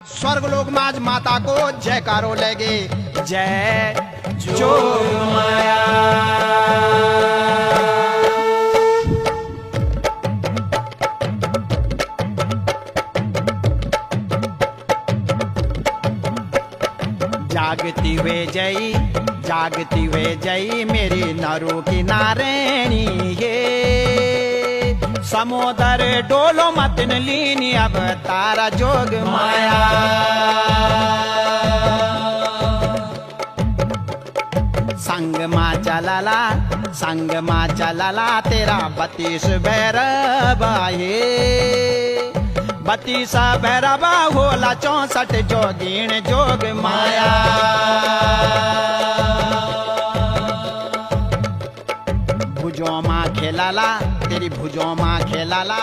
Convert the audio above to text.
स्वर्ग लोक माज माता को जयकारो लगे, जय जोग माया। जागती वे जई मेरी नरू की नारायणी हे। समुदर डोलो मतिन लीनी अब तारा जोग माया। संग माँ चलाला तेरा 32 भैरवा हे। 32 भैरवा होला 64 जोगीण जोग माया। भुजों माँ खेलाला तेरी भुजों माँ खेलाला।